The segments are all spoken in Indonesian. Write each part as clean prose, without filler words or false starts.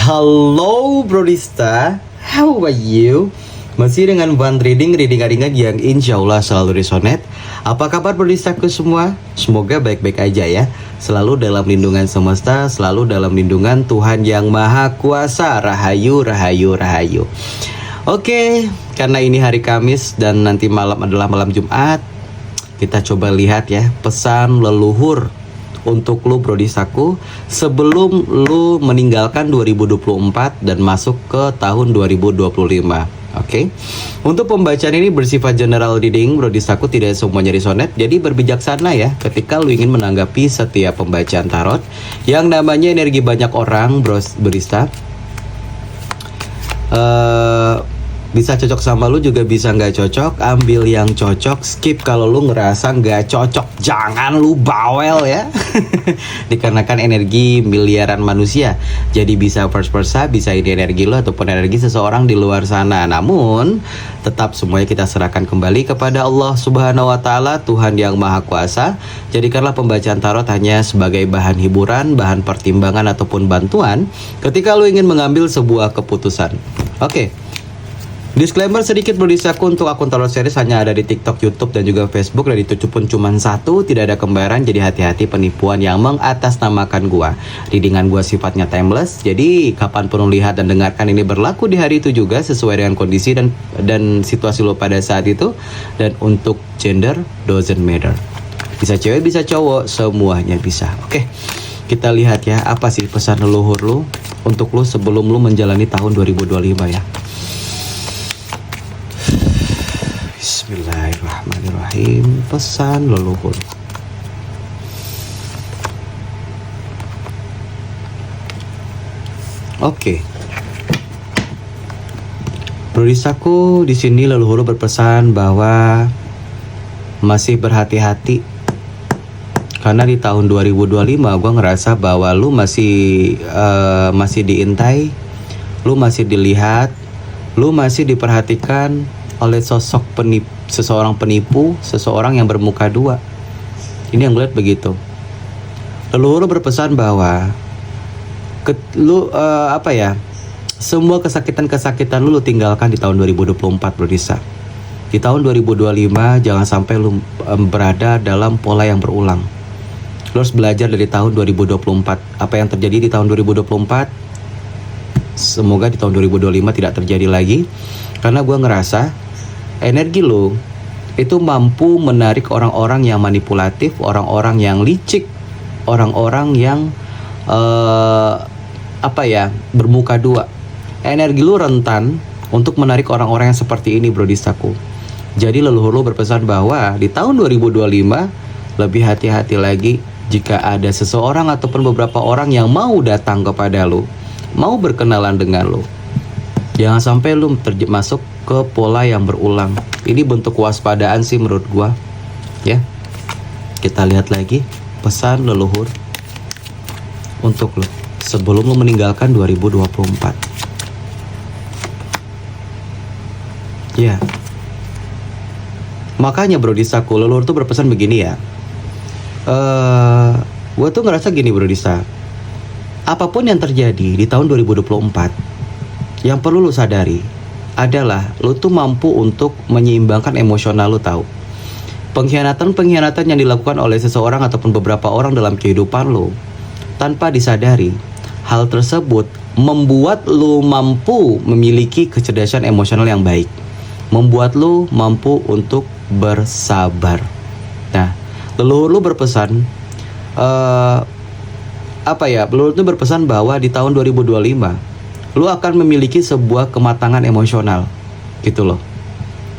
Halo Brodista, how are you? Masih dengan Van Reading ringan yang insya Allah selalu resonate. Apa kabar Brodistaku semua? Semoga baik-baik aja ya. Selalu dalam lindungan semesta, selalu dalam lindungan Tuhan yang Maha Kuasa. Rahayu, rahayu, rahayu. Oke, karena ini hari Kamis dan nanti malam adalah malam Jumat, kita coba lihat ya pesan leluhur untuk lu Brodistaku sebelum lu meninggalkan 2024 dan masuk ke tahun 2025. Oke. Untuk pembacaan ini bersifat general reading, Brodistaku, tidak semuanya resonate. Jadi berbijaksana ya ketika lu ingin menanggapi setiap pembacaan tarot yang namanya energi banyak orang, Brodista. Bisa cocok sama lu, juga bisa nggak cocok. Ambil yang cocok, skip kalau lu ngerasa nggak cocok. Jangan lu bawel ya. Dikarenakan energi miliaran manusia, jadi bisa first person, bisa ini energi lu ataupun energi seseorang di luar sana. Namun tetap semuanya kita serahkan kembali kepada Allah Subhanahu wa Ta'ala, Tuhan yang Maha Kuasa. Jadikanlah pembacaan tarot hanya sebagai bahan hiburan, bahan pertimbangan ataupun bantuan ketika lu ingin mengambil sebuah keputusan. Oke. Disclaimer sedikit Brodistaku, untuk akun tarot series hanya ada di TikTok, YouTube, dan juga Facebook. Dan itu pun cuma satu, tidak ada kembaran. Jadi hati-hati penipuan yang mengatasnamakan gua. Readingan gua sifatnya timeless. Jadi kapanpun lu lihat dan dengarkan ini berlaku di hari itu juga, sesuai dengan kondisi dan situasi lo pada saat itu. Dan untuk gender doesn't matter. Bisa cewek, bisa cowok, semuanya bisa. Oke, kita lihat ya apa sih pesan leluhur lu untuk lu sebelum lu menjalani tahun 2025 ya. Bismillahirrahmanirrahim. Pesan leluhur. Oke. Brodistaku, di sini leluhur berpesan bahwa masih berhati-hati. Karena di tahun 2025 gue ngerasa bahwa lu masih diintai, lu masih dilihat, lu masih diperhatikan oleh sosok seseorang penipu, seseorang yang bermuka dua. Ini yang gue lihat begitu. Leluhur berpesan bahwa semua kesakitan lu tinggalkan di tahun 2024 Brodista. Di tahun 2025 jangan sampai lu berada dalam pola yang berulang. Lu harus belajar dari tahun 2024. Apa yang terjadi di tahun 2024, semoga di tahun 2025 tidak terjadi lagi. Karena gue ngerasa energi lo itu mampu menarik orang-orang yang manipulatif, orang-orang yang licik, orang-orang yang bermuka dua. Energi lo rentan untuk menarik orang-orang yang seperti ini Brodistaku. Jadi leluhur lo berpesan bahwa di tahun 2025 lebih hati-hati lagi jika ada seseorang ataupun beberapa orang yang mau datang kepada lo, mau berkenalan dengan lo. Jangan sampai lu masuk ke pola yang berulang. Ini bentuk kewaspadaan sih menurut gua. Ya. Kita lihat lagi pesan leluhur untuk lu sebelum lu meninggalkan 2024. Ya. Makanya Brodistaku, leluhur tuh berpesan begini ya. Gua tuh ngerasa gini Brodista. Apapun yang terjadi di tahun 2024, yang perlu lu sadari adalah lu tuh mampu untuk menyeimbangkan emosional lu, tahu. Pengkhianatan yang dilakukan oleh seseorang ataupun beberapa orang dalam kehidupan lu tanpa disadari, hal tersebut membuat lu mampu memiliki kecerdasan emosional yang baik, membuat lu mampu untuk bersabar. Nah, leluhur lu berpesan leluhur lu berpesan bahwa di tahun 2025 lu akan memiliki sebuah kematangan emosional gitu loh.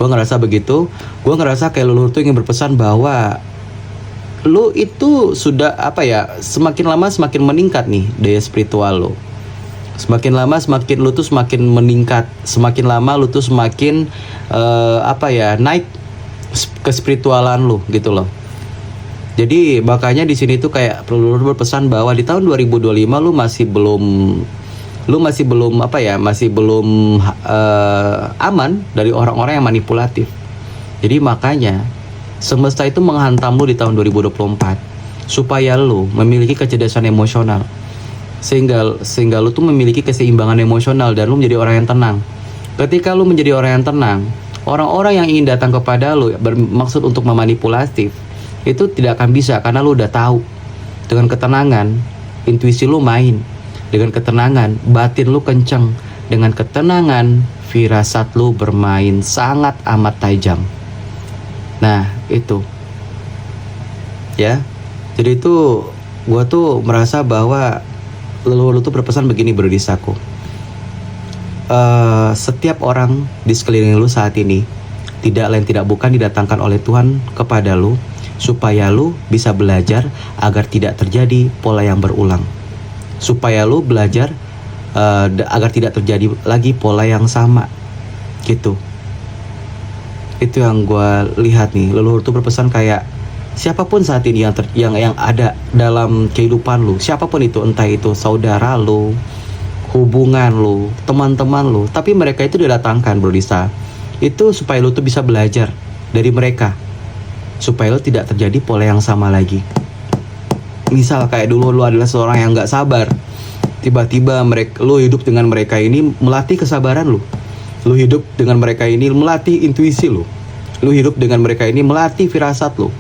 Gue ngerasa begitu. Gue ngerasa kayak leluhur tuh ingin berpesan bahwa lu itu sudah semakin lama semakin meningkat nih daya spiritual lu. Semakin lama semakin lu tuh semakin meningkat. Semakin lama lu tuh semakin naik ke spiritualan lu gitu loh. Jadi makanya di sini tuh kayak leluhur berpesan bahwa di tahun 2025 lu masih belum aman dari orang-orang yang manipulatif. Jadi makanya semesta itu menghantam lu di tahun 2024 supaya lu memiliki kecerdasan emosional. sehingga lu tuh memiliki keseimbangan emosional dan lu menjadi orang yang tenang. Ketika lu menjadi orang yang tenang, orang-orang yang ingin datang kepada lu bermaksud untuk memanipulatif itu tidak akan bisa, karena lu udah tahu. Dengan ketenangan, intuisi lu main. Dengan ketenangan, batin lu kenceng. Dengan ketenangan, firasat lu bermain sangat amat tajam. Nah, itu. Ya. Jadi itu gua tuh merasa bahwa leluhur lu tuh berpesan begini, bro Disaku. Setiap orang di sekeliling lu saat ini tidak lain tidak bukan didatangkan oleh Tuhan kepada lu supaya lu bisa belajar agar tidak terjadi pola yang berulang, supaya lu belajar agar tidak terjadi lagi pola yang sama gitu. Itu yang gue lihat nih. Leluhur tuh berpesan kayak siapapun saat ini yang ada dalam kehidupan lu, siapapun itu, entah itu saudara lu, hubungan lu, teman-teman lu, tapi mereka itu didatangkan, bro Disa, itu supaya lu tuh bisa belajar dari mereka, supaya lu tidak terjadi pola yang sama lagi. Misal kayak dulu lu adalah seorang yang gak sabar, tiba-tiba lu hidup dengan mereka ini melatih kesabaran lu. Lu hidup dengan mereka ini melatih intuisi lu. Lu hidup dengan mereka ini melatih firasat lu.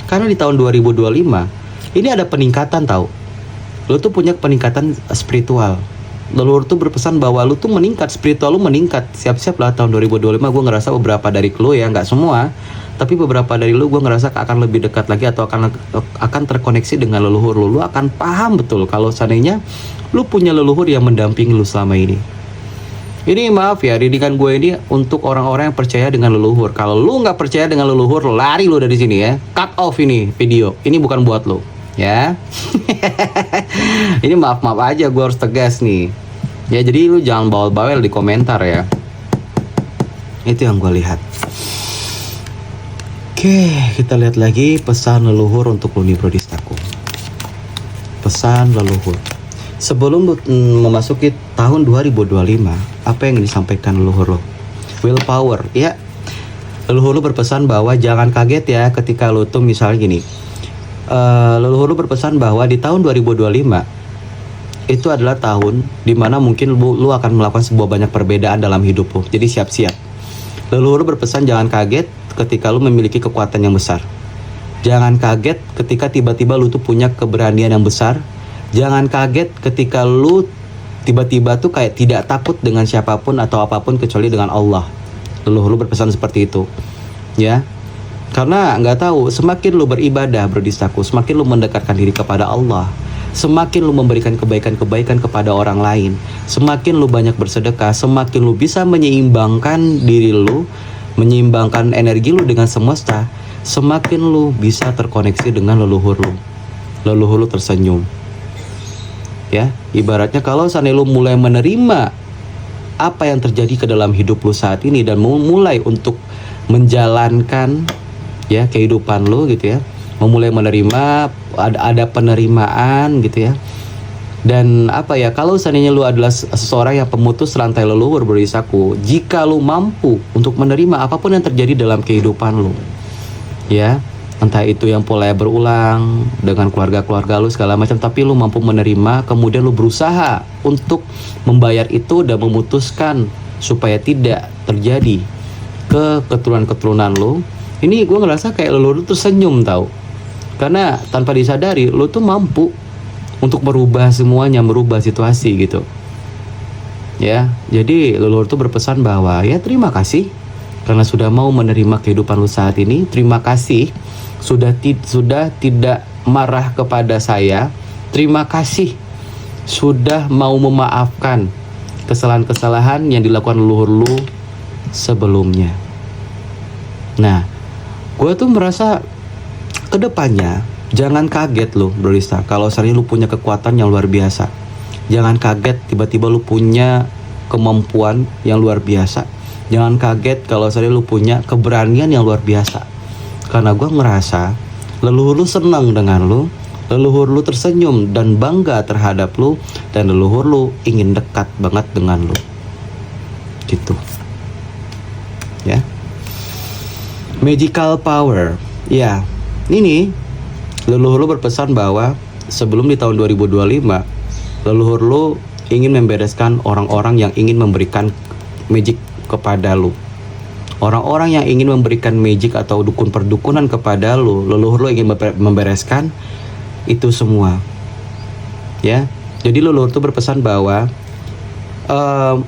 Karena di tahun 2025 ini ada peningkatan tau. Lu tuh punya peningkatan spiritual. Leluhur tuh berpesan bahwa lu tuh meningkat, spiritual lu meningkat. Siap-siap lah tahun 2025. Gue ngerasa beberapa dari lu ya, gak semua, tapi beberapa dari lu gue ngerasa akan lebih dekat lagi atau akan terkoneksi dengan leluhur lu. Lu akan paham betul kalau seandainya lu punya leluhur yang mendampingi lu selama ini. Ini maaf ya, didikan gue ini untuk orang-orang yang percaya dengan leluhur. Kalau lu nggak percaya dengan leluhur, lari lu dari sini ya. Cut off ini video. Ini bukan buat lu, ya. Ini maaf aja, gue harus tegas nih. Ya jadi lu jangan bawel-bawel di komentar ya. Itu yang gue lihat. Oke, kita lihat lagi pesan leluhur untuk lu nih, bro Distaku. Pesan leluhur. Sebelum memasuki tahun 2025, apa yang disampaikan leluhur lo? Willpower, ya. Leluhur lo berpesan bahwa jangan kaget ya ketika lo tuh misalnya gini. Leluhur lo berpesan bahwa di tahun 2025 itu adalah tahun dimana mungkin lo akan melakukan sebuah banyak perbedaan dalam hidup lo. Jadi siap-siap. Leluhur lo berpesan jangan kaget ketika lo memiliki kekuatan yang besar. Jangan kaget ketika tiba-tiba lo tuh punya keberanian yang besar. Jangan kaget ketika lu tiba-tiba tuh kayak tidak takut dengan siapapun atau apapun kecuali dengan Allah. Leluhur lu berpesan seperti itu, ya. Karena nggak tahu, semakin lu beribadah, bro Distaku, semakin lu mendekatkan diri kepada Allah, semakin lu memberikan kebaikan-kebaikan kepada orang lain, semakin lu banyak bersedekah, semakin lu bisa menyeimbangkan diri lu, menyeimbangkan energi lu dengan semesta, semakin lu bisa terkoneksi dengan leluhur lu. Leluhur lu tersenyum. Ya, ibaratnya kalau seandainya lu mulai menerima apa yang terjadi ke dalam hidup lu saat ini dan mulai untuk menjalankan ya kehidupan lu gitu ya, memulai menerima, ada penerimaan gitu ya. Dan apa ya, kalau seandainya lu adalah seseorang yang pemutus rantai leluhur, bro Disaku, jika lu mampu untuk menerima apapun yang terjadi dalam kehidupan lu, ya, entah itu yang pola berulang dengan keluarga lu segala macam, tapi lu mampu menerima, kemudian lu berusaha untuk membayar itu dan memutuskan supaya tidak terjadi ke keturunan lu. Ini gue ngerasa kayak leluhur tuh senyum tau, karena tanpa disadari lu tuh mampu untuk merubah semuanya, merubah situasi gitu ya. Jadi leluhur tuh berpesan bahwa ya terima kasih karena sudah mau menerima kehidupan lu saat ini. Terima kasih sudah tidak marah kepada saya. Terima kasih sudah mau memaafkan kesalahan-kesalahan yang dilakukan leluhur lu sebelumnya. Nah, gue tuh merasa kedepannya jangan kaget lu, bro Lista, kalau seandainya lu punya kekuatan yang luar biasa. Jangan kaget tiba-tiba lu punya kemampuan yang luar biasa. Jangan kaget kalau seandainya lu punya keberanian yang luar biasa. Karena gue ngerasa leluhur lu senang dengan lu, leluhur lu tersenyum dan bangga terhadap lu, dan leluhur lu ingin dekat banget dengan lu gitu ya. Magical power, ya ini leluhur lu berpesan bahwa sebelum di tahun 2025 Leluhur lu ingin membereskan orang-orang yang ingin memberikan magic kepada lu. Orang-orang yang ingin memberikan magic atau dukun perdukunan kepada lu, leluhur lu ingin membereskan itu semua. Ya. Jadi leluhur tuh berpesan bahwa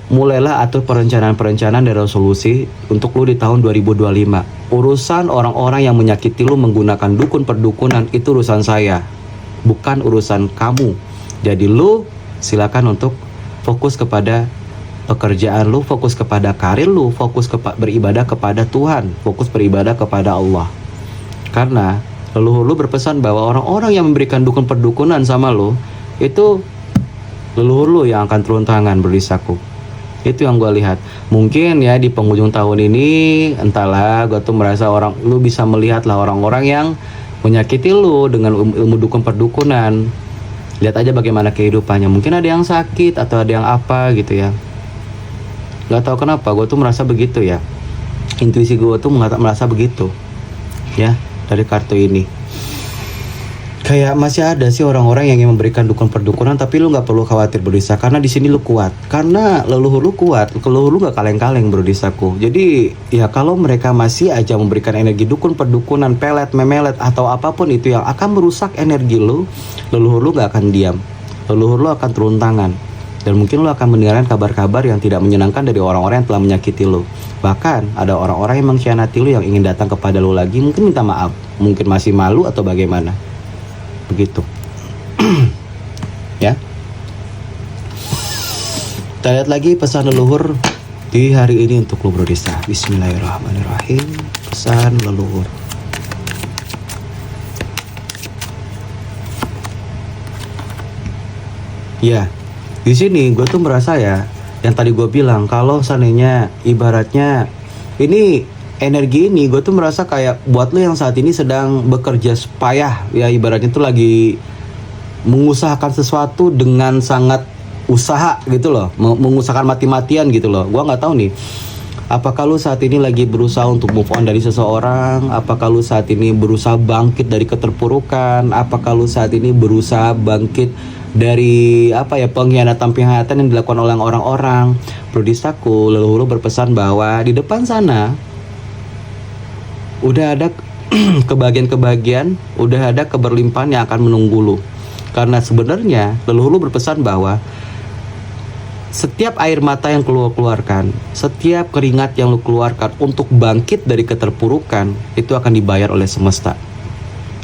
mulailah atur perencanaan-perencanaan dan resolusi untuk lu di tahun 2025. Urusan orang-orang yang menyakiti lu menggunakan dukun perdukunan itu urusan saya, bukan urusan kamu. Jadi lu silakan untuk fokus kepada pekerjaan lu, fokus kepada karir lu, fokus beribadah kepada Tuhan, fokus beribadah kepada Allah. Karena leluhur lu berpesan bahwa orang-orang yang memberikan dukun perdukunan sama lu itu leluhur lu yang akan turun tangan berisaku. Itu yang gue lihat. Mungkin ya di penghujung tahun ini, entahlah, gue tuh merasa lu bisa melihat lah orang-orang yang menyakiti lu dengan ilmu dukun perdukunan. Lihat aja bagaimana kehidupannya. Mungkin ada yang sakit atau ada yang apa gitu ya. Gak tahu kenapa gue tuh merasa begitu ya. Intuisi gue tuh merasa begitu ya dari kartu ini. Kayak masih ada sih orang-orang yang ingin memberikan dukun perdukunan, tapi lu nggak perlu khawatir bro Disa, karena di sini lu kuat, karena leluhur lu kuat, leluhur lu nggak kaleng-kaleng bro Disaku. Jadi ya kalau mereka masih aja memberikan energi dukun perdukunan, pelet, memelet atau apapun itu yang akan merusak energi lu, leluhur lu nggak akan diam, leluhur lu akan turun tangan, dan mungkin lu akan mendengarkan kabar-kabar yang tidak menyenangkan dari orang-orang yang telah menyakiti lu. Bahkan ada orang-orang yang mengkhianati lu yang ingin datang kepada lu lagi, mungkin minta maaf, mungkin masih malu atau bagaimana. Begitu. Ya. Kita lihat lagi pesan leluhur di hari ini untuk lu bro Disa. Bismillahirrahmanirrahim. Pesan leluhur. Ya, di sini gue tuh merasa ya, yang tadi gue bilang, kalau seandainya ibaratnya ini energi ini, gue tuh merasa kayak buat lo yang saat ini sedang bekerja payah ya, ibaratnya tuh lagi mengusahakan sesuatu dengan sangat usaha gitu loh, mengusahakan mati-matian gitu loh. Gue nggak tahu nih, apakah lo saat ini lagi berusaha untuk move on dari seseorang, apakah lo saat ini berusaha bangkit dari keterpurukan, apakah lo saat ini berusaha bangkit dari pengkhianatan yang dilakukan oleh orang-orang. Bro Disaku, leluhur berpesan bahwa di depan sana udah ada kebahagiaan, udah ada keberlimpahan yang akan menunggu lu. Karena sebenarnya leluhur lu berpesan bahwa setiap air mata yang keluarkan, setiap keringat yang lu keluarkan untuk bangkit dari keterpurukan, itu akan dibayar oleh semesta.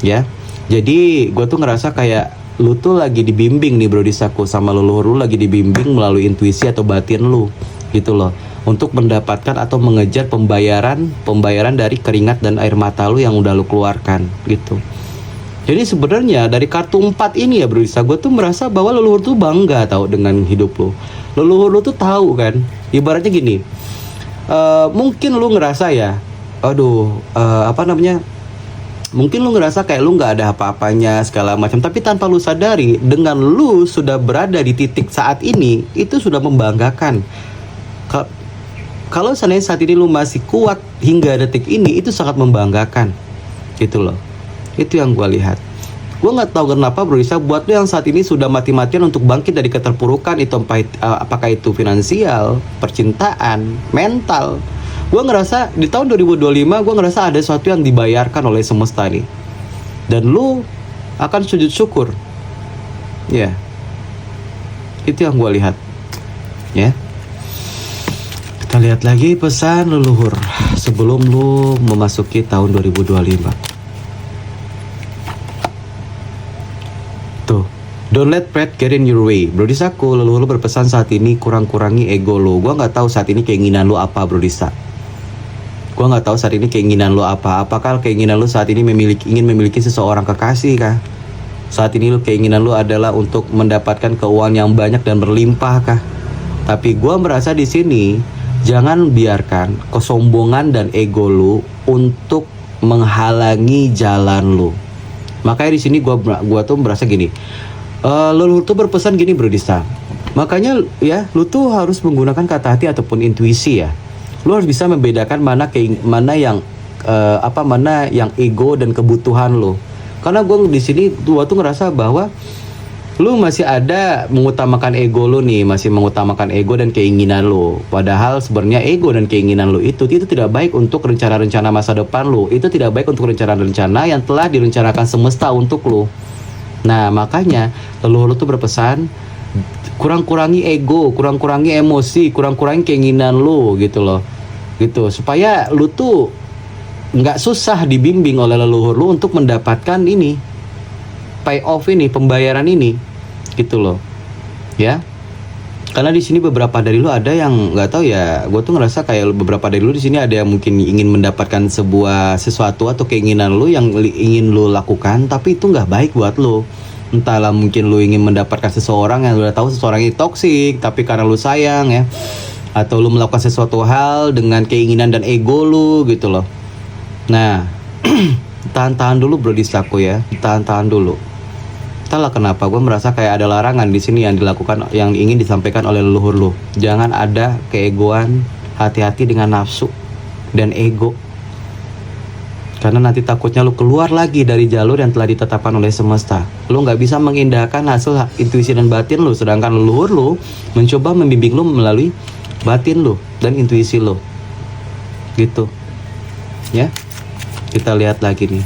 Ya. Jadi gue tuh ngerasa kayak lu tuh lagi dibimbing nih bro Disaku, sama leluhur lu lagi dibimbing melalui intuisi atau batin lu gitu loh, untuk mendapatkan atau mengejar pembayaran dari keringat dan air mata lu yang udah lu keluarkan gitu. Jadi sebenarnya dari kartu 4 ini ya bro Disa, gue tuh merasa bahwa leluhur tuh bangga tahu dengan hidup lu. Leluhur lu tuh tahu kan, ibaratnya gini, mungkin lu ngerasa ya, mungkin lu ngerasa kayak lu nggak ada apa-apanya segala macam, tapi tanpa lu sadari, dengan lu sudah berada di titik saat ini, itu sudah membanggakan. Kalau seandainya saat ini lu masih kuat hingga detik ini, itu sangat membanggakan gitu loh. Itu yang gue lihat. Gue nggak tahu kenapa bro Isa, buat lu yang saat ini sudah mati-matian untuk bangkit dari keterpurukan itu, apakah itu finansial, percintaan, mental. Gue ngerasa di tahun 2025 gue ngerasa ada sesuatu yang dibayarkan oleh semesta nih, dan lu akan sujud syukur. Ya, itu yang gue lihat. Ya. Kita lihat lagi pesan leluhur sebelum lu memasuki tahun 2025. Tuh, don't let pride get in your way. Bro Disaku, leluhur lu berpesan saat ini kurang-kurangi ego lu. Gua nggak tahu saat ini keinginan lu apa bro Disa. Gua nggak tahu saat ini keinginan lu apa. Apakah keinginan lu saat ini ingin memiliki seseorang kekasih kah? Saat ini keinginan lu adalah untuk mendapatkan keuangan yang banyak dan berlimpah kah? Tapi gua merasa di sini, jangan biarkan kesombongan dan ego lu untuk menghalangi jalan lu. Makanya di sini gua tuh merasa gini, lu tuh berpesan gini bro Disa. Makanya ya, lu tuh harus menggunakan kata hati ataupun intuisi ya. Lu harus bisa membedakan mana yang ego dan kebutuhan lu. Karena gua di sini tuh ngerasa bahwa Lu masih ada mengutamakan ego lu nih, masih mengutamakan ego dan keinginan lu. Padahal sebenarnya ego dan keinginan lu itu tidak baik untuk rencana-rencana masa depan lu. Itu tidak baik untuk rencana-rencana yang telah direncanakan semesta untuk lu. Nah, makanya leluhur lu tuh berpesan, kurang-kurangi ego, kurang-kurangi emosi, kurang-kurangi keinginan lu gitu loh. Gitu, supaya lu tuh nggak susah dibimbing oleh leluhur lu untuk mendapatkan ini, pay off ini, pembayaran ini, gitu loh, ya. Karena di sini beberapa dari lu ada yang nggak tahu ya, gue tuh ngerasa kayak beberapa dari lu di sini ada yang mungkin ingin mendapatkan sebuah sesuatu atau keinginan lu yang ingin lu lakukan, tapi itu nggak baik buat lu. Entahlah, mungkin lu ingin mendapatkan seseorang yang lu udah tahu seseorang itu toksik, tapi karena lu sayang ya, atau lu melakukan sesuatu hal dengan keinginan dan ego lu gitu loh. Nah, tahan-tahan dulu bro di saku ya, tahan-tahan dulu. Entahlah kenapa gue merasa kayak ada larangan di sini yang dilakukan, yang ingin disampaikan oleh leluhur lu. Jangan ada keegoan, hati-hati dengan nafsu dan ego. Karena nanti takutnya lu keluar lagi dari jalur yang telah ditetapkan oleh semesta. Lu nggak bisa mengindahkan hasil intuisi dan batin lu, sedangkan leluhur lu mencoba membimbing lu melalui batin lu dan intuisi lu. Gitu. Ya. Kita lihat lagi nih.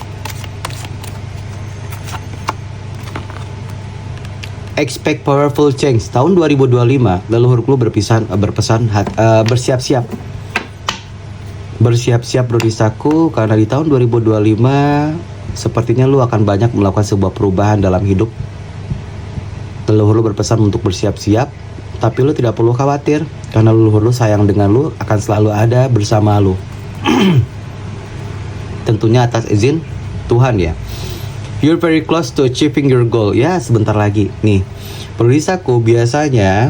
Expect powerful change. Tahun 2025, leluhur lu berpesan bersiap-siap. Bersiap-siap bro Disaku, karena di tahun 2025 sepertinya lu akan banyak melakukan sebuah perubahan dalam hidup. Leluhur lu berpesan untuk bersiap-siap, tapi lu tidak perlu khawatir karena leluhur lu sayang dengan lu, akan selalu ada bersama lu. Tentunya atas izin Tuhan ya. You're very close to achieving your goal. Ya, sebentar lagi. Nih, bro Disaku biasanya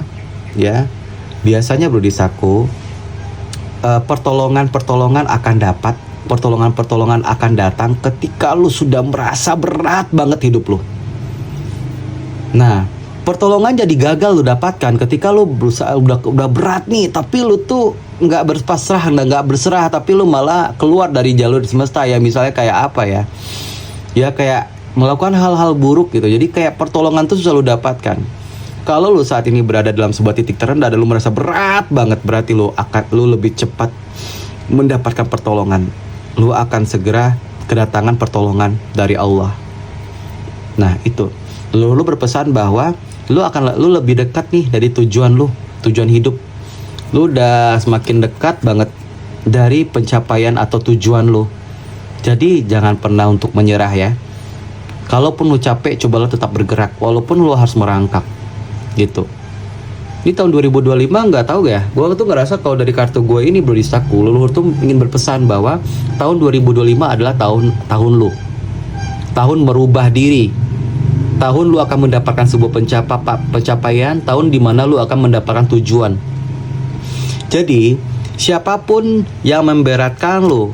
bro Disaku, pertolongan akan dapat, pertolongan akan datang ketika lu sudah merasa berat banget hidup lu. Nah, pertolongan jadi gagal lu dapatkan ketika lu berusaha udah berat nih, tapi lu tuh nggak berserah, tapi lu malah keluar dari jalur semesta ya. Misalnya kayak apa ya? Ya kayak melakukan hal-hal buruk gitu. Jadi kayak pertolongan tuh susah lu dapatkan. Kalau lu saat ini berada dalam sebuah titik terendah dan lu merasa berat banget, berarti lu lebih cepat mendapatkan pertolongan. Lu akan segera kedatangan pertolongan dari Allah. Nah, itu. Lu berpesan bahwa lu lebih dekat nih dari tujuan hidup. Lu udah semakin dekat banget dari pencapaian atau tujuan lu. Jadi jangan pernah untuk menyerah ya. Kalaupun lu capek, cobalah tetap bergerak walaupun lu harus merangkak gitu. Di tahun 2025 nggak tahu ya, gue tuh ngerasa kalau dari kartu gue ini bro Disaku, leluhur tuh ingin berpesan bahwa tahun 2025 adalah tahun lu, tahun merubah diri, tahun lu akan mendapatkan sebuah pencapaian, tahun dimana lu akan mendapatkan tujuan. Jadi siapapun yang memberatkan lu,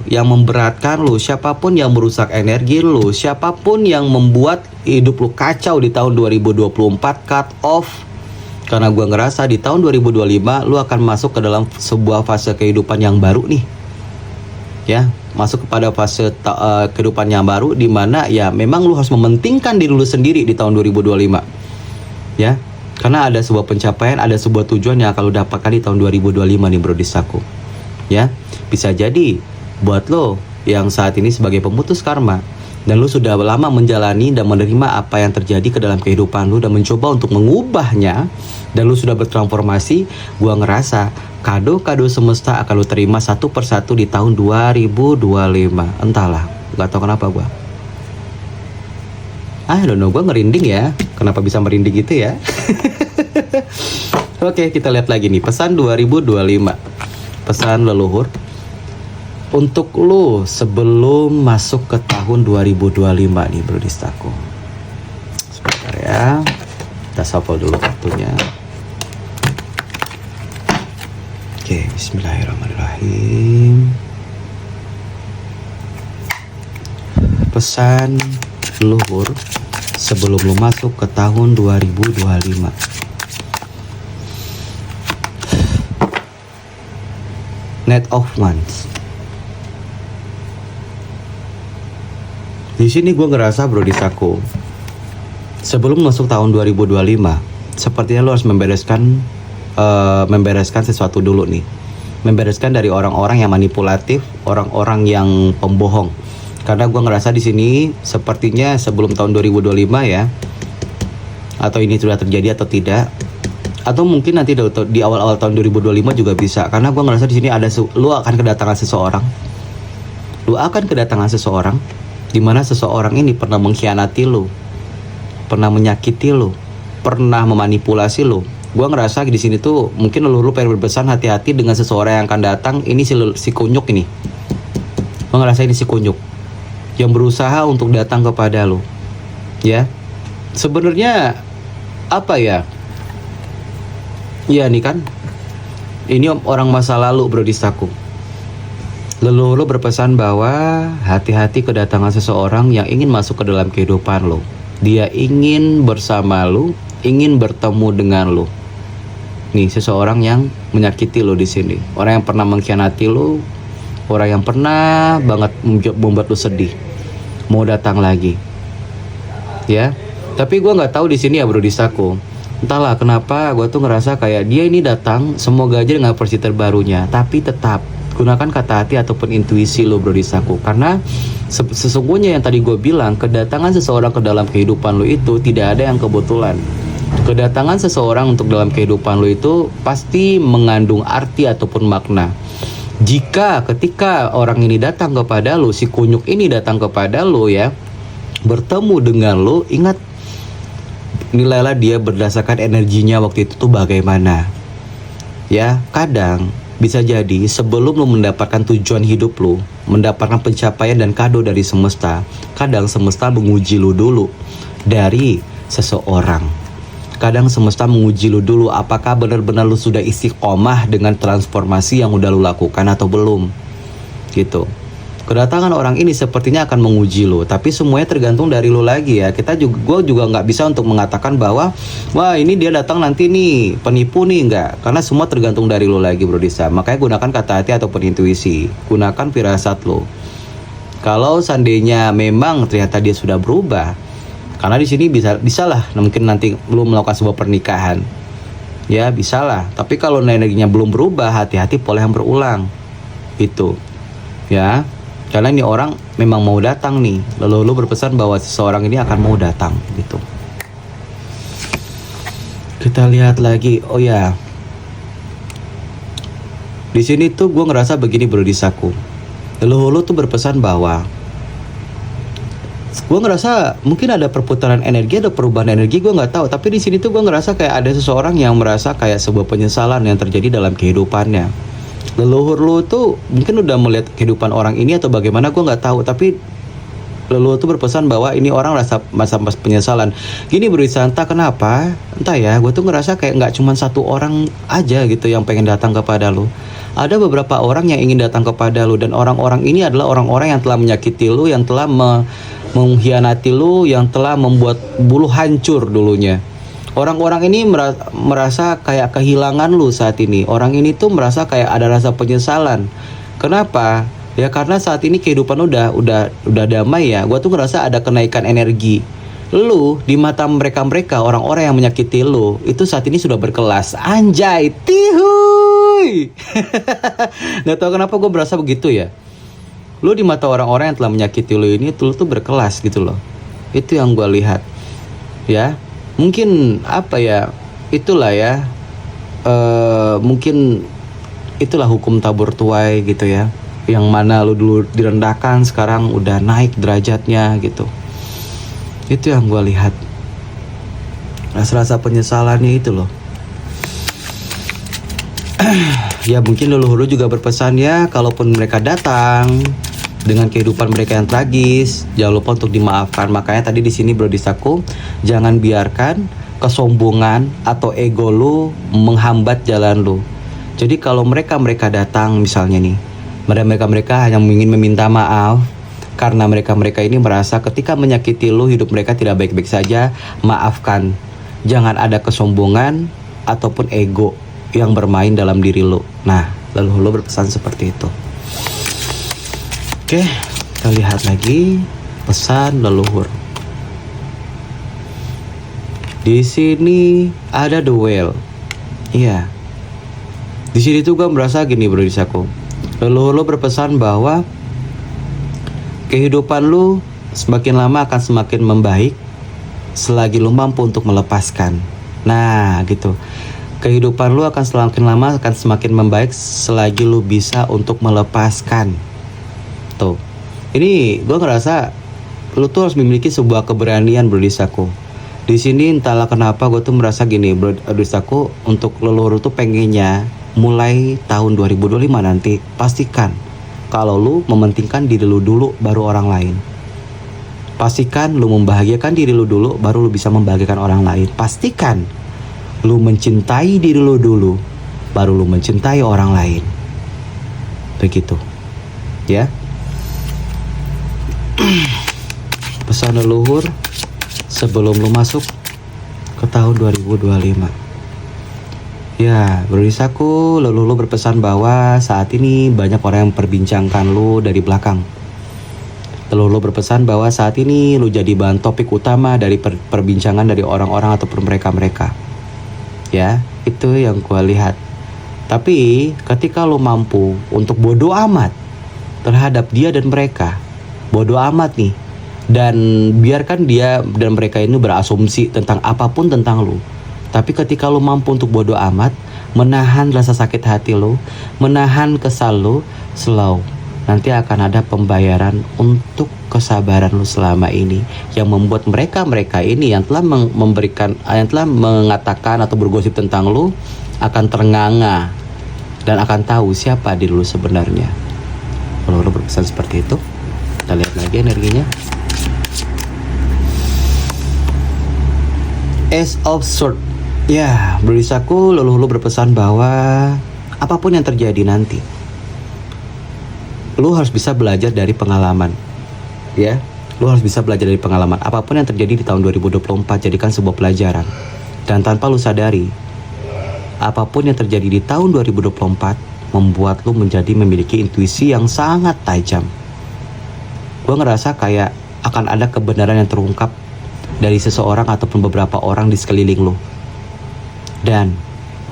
siapapun yang merusak energi lu, siapapun yang membuat hidup lu kacau di tahun 2024, cut off. Karena gue ngerasa di tahun 2025 lu akan masuk ke dalam sebuah fase kehidupan yang baru nih. Ya, masuk kepada fase kehidupan yang baru di mana ya memang lu harus mementingkan diri lu sendiri di tahun 2025. Ya. Karena ada sebuah pencapaian, ada sebuah tujuan yang akan lo dapatkan di tahun 2025 nih bro Disaku. Ya, bisa jadi buat lo yang saat ini sebagai pemutus karma, dan lo sudah lama menjalani dan menerima apa yang terjadi ke dalam kehidupan lo dan mencoba untuk mengubahnya, dan lo sudah bertransformasi, gua ngerasa kado-kado semesta akan lo terima satu persatu di tahun 2025. Entahlah, gak tahu kenapa gua. I don't know, gue ngerinding ya. Kenapa bisa merinding gitu ya? Oke, kita lihat lagi nih. Pesan 2025. Pesan leluhur. Untuk lo sebelum masuk ke tahun 2025 nih bro Disaku. Sebentar ya. Kita shuffle dulu kartunya. Oke, bismillahirrahmanirrahim. Pesan leluhur sebelum lu masuk ke tahun 2025. Knight of Wands. Di sini gue ngerasa bro Disaku, sebelum masuk tahun 2025, sepertinya lo harus membereskan sesuatu dulu nih. Membereskan dari orang-orang yang manipulatif, orang-orang yang pembohong. Karena gue ngerasa di sini sepertinya sebelum tahun 2025 ya, atau ini sudah terjadi atau tidak, atau mungkin nanti di awal-awal tahun 2025 juga bisa. Karena gue ngerasa di sini ada lu akan kedatangan seseorang, di mana seseorang ini pernah mengkhianati lu, pernah menyakiti lu, pernah memanipulasi lu. Gue ngerasa di sini tuh mungkin lu pengen berpesan hati-hati dengan seseorang yang akan datang. Ini si kunyuk ini. Gue ngerasa ini si kunyuk yang berusaha untuk datang kepada lu. Ya, sebenarnya apa ya? Iya nih kan, ini orang masa lalu bro distaku. Leluhur berpesan bahwa hati-hati kedatangan seseorang yang ingin masuk ke dalam kehidupan lo. Dia ingin bersama lo, ingin bertemu dengan lo. Nih seseorang yang menyakiti lo di sini, orang yang pernah mengkhianati lo, orang yang pernah banget membuat lo sedih, mau datang lagi. Ya, tapi gue nggak tahu di sini ya bro distaku. Entahlah kenapa gue tuh ngerasa kayak dia ini datang, semoga aja dengan versi terbarunya. Tapi tetap gunakan kata hati ataupun intuisi lo bro disaku. Karena sesungguhnya yang tadi gue bilang, kedatangan seseorang ke dalam kehidupan lo itu tidak ada yang kebetulan. Kedatangan seseorang untuk dalam kehidupan lo itu pasti mengandung arti ataupun makna. Jika ketika orang ini datang kepada lo, si kunyuk ini datang kepada lo ya, bertemu dengan lo, ingat, nilailah dia berdasarkan energinya waktu itu tuh bagaimana. Ya, kadang bisa jadi sebelum lu mendapatkan tujuan hidup lu, mendapatkan pencapaian dan kado dari semesta, kadang semesta menguji lu dulu dari seseorang. Kadang semesta menguji lu dulu apakah benar-benar lu sudah istiqomah dengan transformasi yang udah lu lakukan atau belum. Gitu. Kedatangan orang ini sepertinya akan menguji lo, tapi semuanya tergantung dari lo lagi ya. Gue juga nggak bisa untuk mengatakan bahwa wah ini dia datang nanti nih penipu nih, nggak, karena semua tergantung dari lo lagi bro Disa. Makanya gunakan kata hati ataupun intuisi, gunakan firasat lo. Kalau seandainya memang ternyata dia sudah berubah, karena di sini bisa lah mungkin nanti lo melakukan sebuah pernikahan, ya bisa lah. Tapi kalau energinya belum berubah, hati-hati pola yang berulang, itu, ya. Karena ini orang memang mau datang nih. Lalu lu berpesan bahwa seseorang ini akan mau datang gitu. Kita lihat lagi. Oh ya, di sini tuh gue ngerasa begini bro disaku. Lalu tuh berpesan bahwa gue ngerasa mungkin ada perputaran energi, ada perubahan energi, gue nggak tahu. Tapi di sini tuh gue ngerasa kayak ada seseorang yang merasa kayak sebuah penyesalan yang terjadi dalam kehidupannya. Leluhur lu tuh mungkin udah melihat kehidupan orang ini atau bagaimana, gue nggak tahu. Tapi leluhur tuh berpesan bahwa ini orang rasa masa penyesalan. Gini berusaha entah kenapa, entah ya, gue tuh ngerasa kayak nggak cuma satu orang aja gitu yang pengen datang kepada lu. Ada beberapa orang yang ingin datang kepada lu, dan orang-orang ini adalah orang-orang yang telah menyakiti lu, yang telah mengkhianati lu, yang telah membuat bulu hancur dulunya. Orang-orang ini merasa kayak kehilangan lu saat ini. Orang ini tuh merasa kayak ada rasa penyesalan. Kenapa? Ya karena saat ini kehidupan udah damai ya. Gua tuh ngerasa ada kenaikan energi. Lu di mata mereka orang-orang yang menyakiti lu itu saat ini sudah berkelas. Anjay, tihuy. Gak tau kenapa gue berasa begitu ya. Lu di mata orang-orang yang telah menyakiti lu ini lu tuh berkelas gitu loh. Itu yang gue lihat. Ya. Mungkin apa ya, itulah ya, mungkin itulah hukum tabur tuai gitu ya, yang mana lu dulu direndahkan sekarang udah naik derajatnya gitu. Itu yang gue lihat, rasa-rasa penyesalannya itu loh. Ya mungkin leluhur juga berpesan ya, kalaupun mereka datang dengan kehidupan mereka yang tragis, jangan lupa untuk dimaafkan. Makanya tadi di sini bro disaku, jangan biarkan kesombongan atau ego lu menghambat jalan lu. Jadi kalau mereka datang misalnya nih, mereka hanya ingin meminta maaf karena mereka ini merasa ketika menyakiti lu hidup mereka tidak baik-baik saja. Maafkan, jangan ada kesombongan ataupun ego yang bermain dalam diri lu. Nah, lalu lu berpesan seperti itu. Oke, kita lihat lagi pesan leluhur. Di sini ada the whale. Iya. Di sini tuh gue merasa gini bro Disaku. Leluhur lu berpesan bahwa kehidupan lu semakin lama akan semakin membaik selagi lu mampu untuk melepaskan. Nah gitu. Kehidupan lu akan semakin lama akan semakin membaik selagi lu bisa untuk melepaskan. Tuh. Ini gue ngerasa lu tuh harus memiliki sebuah keberanian bro Disaku. Di sini entahlah kenapa gue tuh merasa gini bro Disaku, untuk leluhur tuh pengennya mulai tahun 2025 nanti pastikan kalau lu mementingkan diri lu dulu baru orang lain. Pastikan lu membahagiakan diri lu dulu baru lu bisa membahagiakan orang lain. Pastikan lu mencintai diri lu dulu baru lu mencintai orang lain. Begitu. Ya. Pesan leluhur sebelum lu masuk ke tahun 2025. Ya, bro Disaku, leluhur lu berpesan bahwa saat ini banyak orang yang memperbincangkan lu dari belakang. Leluhur lu berpesan bahwa saat ini lu jadi bahan topik utama dari perbincangan dari orang-orang ataupun mereka-mereka. Ya, itu yang gua lihat. Tapi ketika lu mampu untuk bodo amat terhadap dia dan mereka, bodo amat nih, dan biarkan dia dan mereka ini berasumsi tentang apapun tentang lu. Tapi ketika lu mampu untuk bodo amat, menahan rasa sakit hati lu, menahan kesal lu, slow. Nanti akan ada pembayaran untuk kesabaran lu selama ini, yang membuat mereka ini yang telah yang telah mengatakan atau bergosip tentang lu akan ternganga dan akan tahu siapa diri lu sebenarnya. Kalau lu berpesan seperti itu, kita lihat lagi energinya. Ace of Swords. Ya, bro Disaku, leluhur lu berpesan bahwa apapun yang terjadi nanti, lu harus bisa belajar dari pengalaman. Ya, lu harus bisa belajar dari pengalaman. Apapun yang terjadi di tahun 2024 jadikan sebuah pelajaran. Dan tanpa lu sadari, apapun yang terjadi di tahun 2024 membuat lu menjadi memiliki intuisi yang sangat tajam. Gue ngerasa kayak akan ada kebenaran yang terungkap dari seseorang ataupun beberapa orang di sekeliling lu. Dan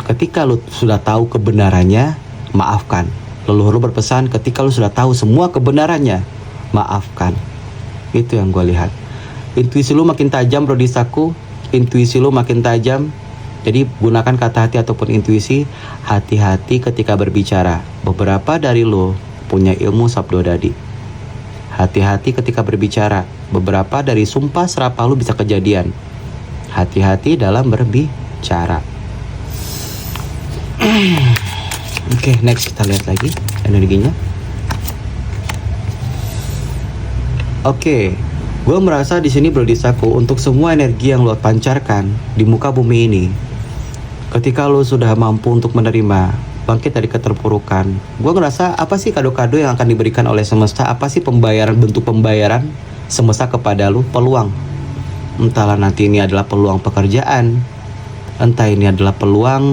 ketika lu sudah tahu kebenarannya, maafkan. Leluhur lu berpesan ketika lu sudah tahu semua kebenarannya, maafkan. Itu yang gue lihat. Intuisi lu makin tajam bro Disaku. Intuisi lu makin tajam. Jadi gunakan kata hati ataupun intuisi. Hati-hati ketika berbicara. Beberapa dari lu punya ilmu sabdo dadi. Hati-hati ketika berbicara. Beberapa dari sumpah serapah lu bisa kejadian. Hati-hati dalam berbicara. Oke, next kita lihat lagi energinya. Oke, gue merasa di sini bro Disaku, untuk semua energi yang lo pancarkan di muka bumi ini, ketika lo sudah mampu untuk menerima, bangkit dari keterpurukan, gue ngerasa apa sih kado-kado yang akan diberikan oleh semesta? Apa sih pembayaran, bentuk pembayaran semesta kepada lo? Peluang. Entahlah nanti ini adalah peluang pekerjaan, entah ini adalah peluang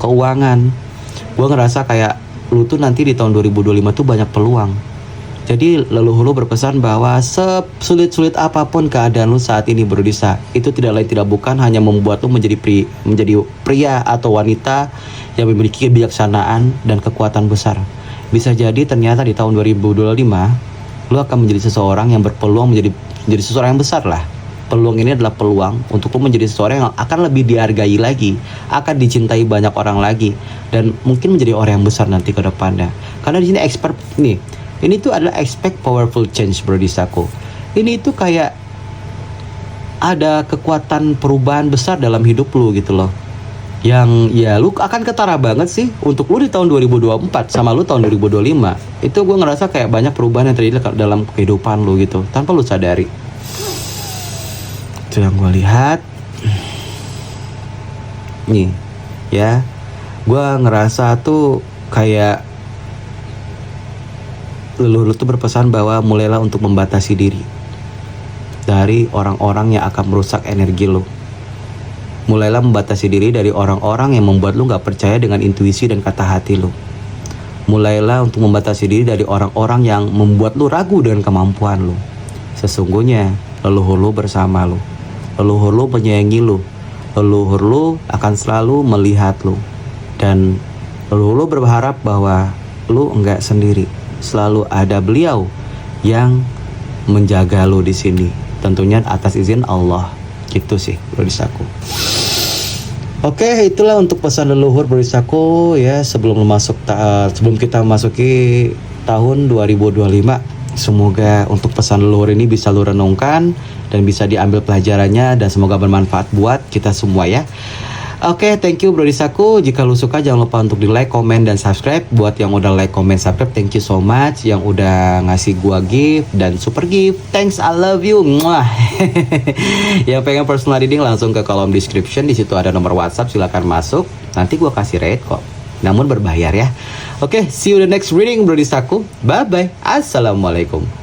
keuangan. Gue ngerasa kayak lu tuh nanti di tahun 2025 tuh banyak peluang. Jadi leluhur lu berpesan bahwa sesulit-sulit apapun keadaan lu saat ini bro Disa, itu tidak lain tidak bukan hanya membuat lu menjadi pria atau wanita yang memiliki kebijaksanaan dan kekuatan besar. Bisa jadi ternyata di tahun 2025 lu akan menjadi seseorang yang berpeluang menjadi seseorang yang besar lah. Peluang ini adalah peluang untuk lu menjadi seseorang yang akan lebih dihargai lagi, akan dicintai banyak orang lagi, dan mungkin menjadi orang yang besar nanti ke depannya. Karena di sini expert nih, ini tuh adalah expect powerful change bro Disaku. Ini tuh kayak ada kekuatan perubahan besar dalam hidup lu gitu loh. Yang ya lu akan ketara banget sih untuk lu di tahun 2024 sama lu tahun 2025. Itu gue ngerasa kayak banyak perubahan yang terjadi dalam kehidupan lu gitu tanpa lu sadari. Itu yang gue lihat. Nih ya, gue ngerasa tuh kayak leluhur tuh berpesan bahwa mulailah untuk membatasi diri dari orang-orang yang akan merusak energi lo. Mulailah membatasi diri dari orang-orang yang membuat lo gak percaya dengan intuisi dan kata hati lo. Mulailah untuk membatasi diri dari orang-orang yang membuat lo ragu dengan kemampuan lo. Sesungguhnya leluhur lo bersama lo. Leluhur lo menyayangi lo. leluhur lu akan selalu melihat lu. Dan leluhur lu berharap bahwa lu enggak sendiri. Selalu ada beliau yang menjaga lu di sini. Tentunya atas izin Allah. Gitu sih, Brodisaku. Oke, itulah untuk pesan leluhur Brodisaku ya, sebelum kita masuki tahun 2025. Semoga untuk pesan leluhur ini bisa lu renungkan dan bisa diambil pelajarannya, dan semoga bermanfaat buat kita semua ya. Oke, thank you Brodisaku. Jika lu suka jangan lupa untuk di like, komen, dan subscribe. Buat yang udah like, comment, subscribe, thank you so much. Yang udah ngasih gua gift dan super gift, thanks, I love you. Mwah. Yang pengen personal reading langsung ke kolom description. Di situ ada nomor WhatsApp, silakan masuk. Nanti gua kasih rate kok. Namun berbayar ya. Oke, see you the next reading Brodisaku. Bye bye. Assalamualaikum.